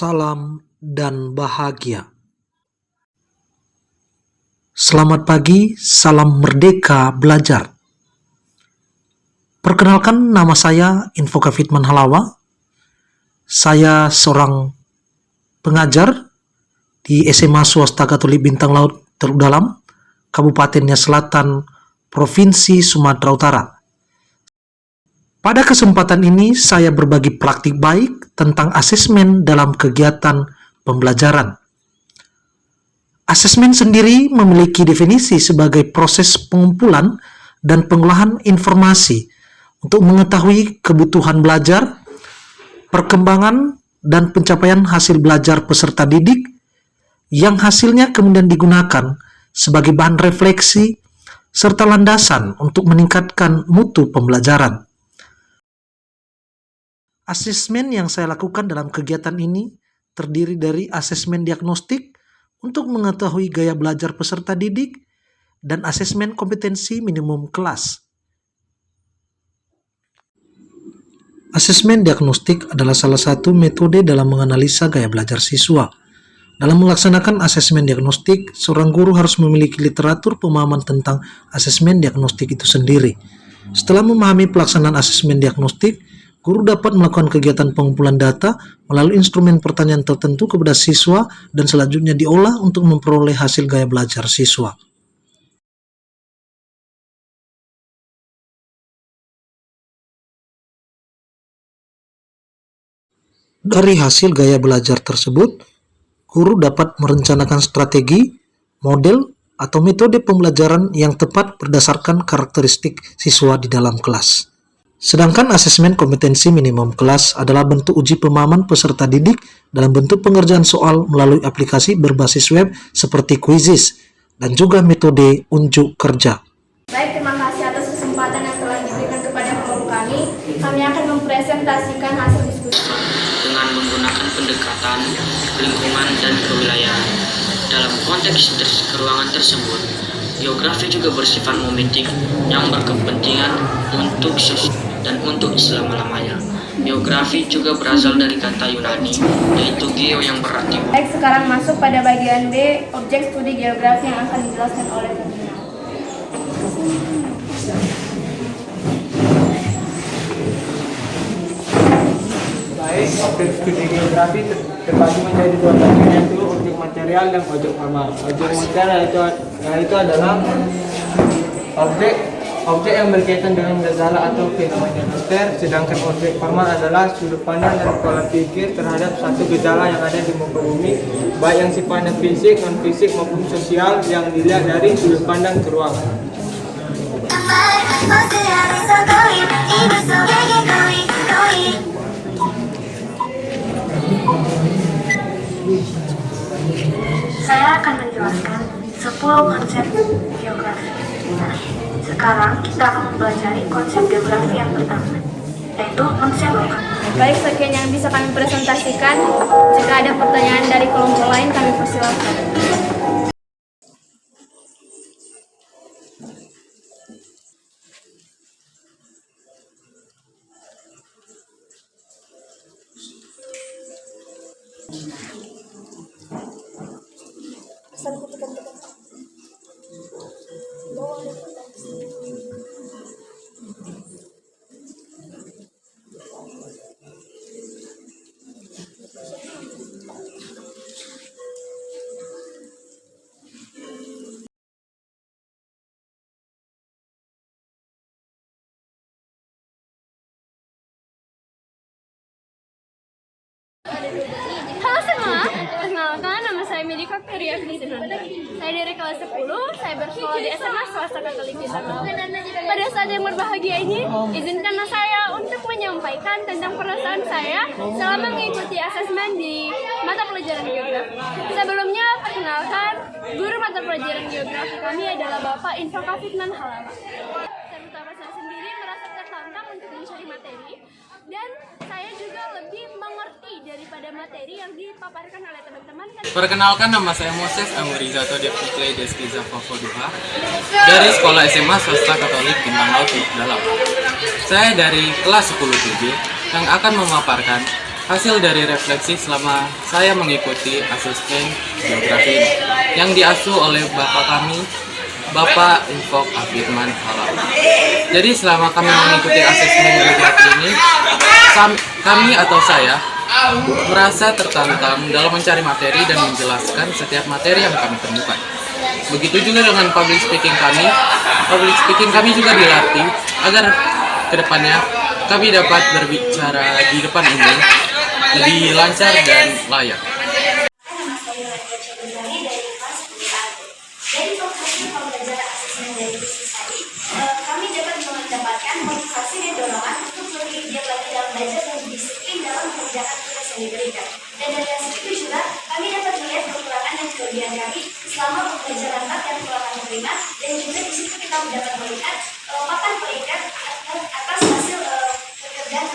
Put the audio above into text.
salam, dan bahagia. Selamat pagi, salam merdeka belajar. Perkenalkan, nama saya Infoka Fitman Halawa. Saya seorang pengajar di SMA Swasta Katolik Bintang Laut Teluk Dalam, Kabupaten Nias Selatan, Provinsi Sumatera Utara. Pada kesempatan ini, saya berbagi praktik baik tentang asesmen dalam kegiatan pembelajaran. Asesmen sendiri memiliki definisi sebagai proses pengumpulan dan pengolahan informasi untuk mengetahui kebutuhan belajar, perkembangan, dan pencapaian hasil belajar peserta didik yang hasilnya kemudian digunakan sebagai bahan refleksi serta landasan untuk meningkatkan mutu pembelajaran. Asesmen yang saya lakukan dalam kegiatan ini terdiri dari asesmen diagnostik untuk mengetahui gaya belajar peserta didik dan asesmen kompetensi minimum kelas. Asesmen diagnostik adalah salah satu metode dalam menganalisa gaya belajar siswa. Dalam melaksanakan asesmen diagnostik, seorang guru harus memiliki literatur pemahaman tentang asesmen diagnostik itu sendiri. Setelah memahami pelaksanaan asesmen diagnostik, guru dapat melakukan kegiatan pengumpulan data melalui instrumen pertanyaan tertentu kepada siswa dan selanjutnya diolah untuk memperoleh hasil gaya belajar siswa. Dari hasil gaya belajar tersebut, guru dapat merencanakan strategi, model, atau metode pembelajaran yang tepat berdasarkan karakteristik siswa di dalam kelas. Sedangkan asesmen kompetensi minimum kelas adalah bentuk uji pemahaman peserta didik dalam bentuk pengerjaan soal melalui aplikasi berbasis web seperti Quizizz dan juga metode unjuk kerja. Baik, terima kasih atas kesempatan yang telah diberikan kepada kelompok kami. Kami akan mempresentasikan hasil diskusi dengan menggunakan pendekatan lingkungan dan kewilayahan. Dalam konteks keruangan tersebut, geografi juga bersifat momentik yang berkepentingan untuk dan untuk selama-lamanya. Geografi juga berasal dari kata Yunani, yaitu geo yang berarti. Baik, sekarang masuk pada bagian B, objek studi geografi yang akan dijelaskan oleh Ferdinand. Baik, objek studi geografi terbagi menjadi dua bagian, yaitu objek material dan objek formal. Objek material itu adalah objek yang berkaitan dengan gejala atau fenomena master, sedangkan objek formal adalah sudut pandang dan pola pikir terhadap satu gejala yang ada di muka bumi, baik yang sifatnya fisik, non-fisik maupun sosial yang dilihat dari sudut pandang keruangan. Saya akan menjelaskan 10 konsep geografi. Sekarang kita akan mempelajari konsep geografi yang pertama, yaitu konsep lokasi. Baik, sekian yang bisa kami presentasikan. Jika ada pertanyaan dari kelompok lain, kami persilakan. Halo semua, perkenalkan nama saya Medi Victoria Kristinanda. Saya dari kelas 10, saya bersekolah di SMA Swasta Katolik Bintang Laut. Pada saat yang berbahagia ini, izinkanlah saya untuk menyampaikan tentang perasaan saya selama mengikuti asesmen di mata pelajaran geografi. Sebelumnya, perkenalkan, guru mata pelajaran geografi kami adalah Bapak Infoka Fitman Halawa. Terutama saya sendiri merasa tertantang untuk mencari materi, dan saya juga lebih mengerti daripada materi yang dipaparkan oleh teman-teman. Perkenalkan, nama saya Moses Amurizato Diaputle Deskiza Fafoduha dari Sekolah SMA Swasta Katolik Bintang Laut Teluk Dalam. Saya dari kelas 10 TJ yang akan memaparkan hasil dari refleksi selama saya mengikuti asesmen geografi ini, yang diasuh oleh Bapak kami, Bapak Infok Afirman Halal. Jadi selama kami mengikuti asesmen geografi ini, kami atau saya merasa tertantang dalam mencari materi dan menjelaskan setiap materi yang kami temukan. Begitu juga dengan public speaking kami. Public speaking kami juga dilatih agar kedepannya kami dapat berbicara di depan umum lebih lancar dan layak. Nama saya Raja Chandra dari kelas 10A. Dari hasil pembelajaran asesmen dari bisnis tadi, kami dapat mendapatkan motivasi dan dorongan untuk lebih giat lagi dalam belajar dan disiplin dalam mengerjakan tugas yang diberikan. Dan dari hasil itu juga, kami dapat melihat kekurangan dan kelebihan kami selama pembelajaran dan telah kami terima, dan juga di situ kita dapat melihat papan peringkat atas hasil pekerjaan